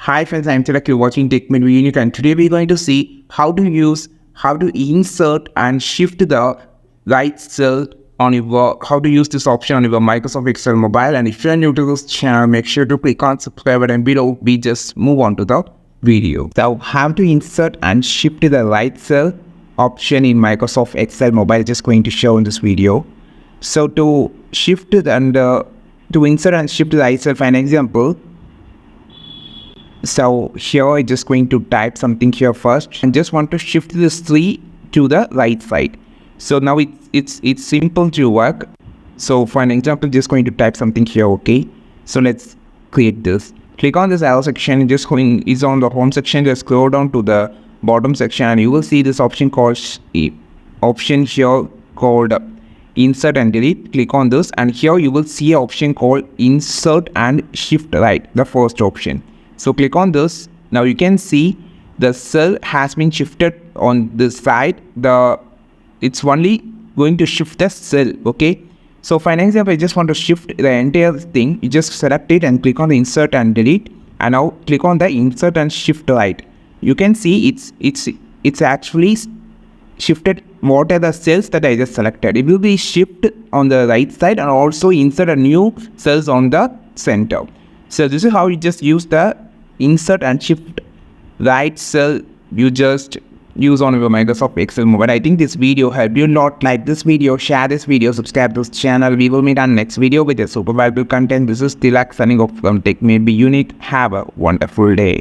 Hi friends, I'm Tilak. You're watching TechMed Unit, and today we're going to see how to insert and shift the right cell on your, how to use this option on your Microsoft Excel mobile. And if you're new to this channel, make sure to click on subscribe button below. We just move on to the video. So how to insert and shift the right cell option in Microsoft Excel mobile, just going to show in this video. So to shift it and to insert and shift the right cell, for an example. So here I'm just going to type something here first and just want to shift this 3 to the right side. So now it's simple to work. So for an example, just going to type something here, okay? So let's create this. Click on this arrow section, just going is on the home section, just scroll down to the bottom section and you will see this option called insert and delete. Click on this and here you will see an option called insert and shift right, the first option. So click on this. Now you can see the cell has been shifted on this side. It's only going to shift the cell, okay? So for an example, I just want to shift the entire thing. You just select it and click on the insert and delete. And now click on the insert and shift right. You can see it's actually shifted what are the cells that I just selected. It will be shift on the right side and also insert a new cells on the center. So this is how you just use the insert and shift right cell you just use on your Microsoft Excel mobile. I think this video helped you a lot. Like this video, share this video, subscribe to this channel. We will meet on next video with a super valuable content. This is Tilak signing off from TechMed Unit. Have a wonderful day.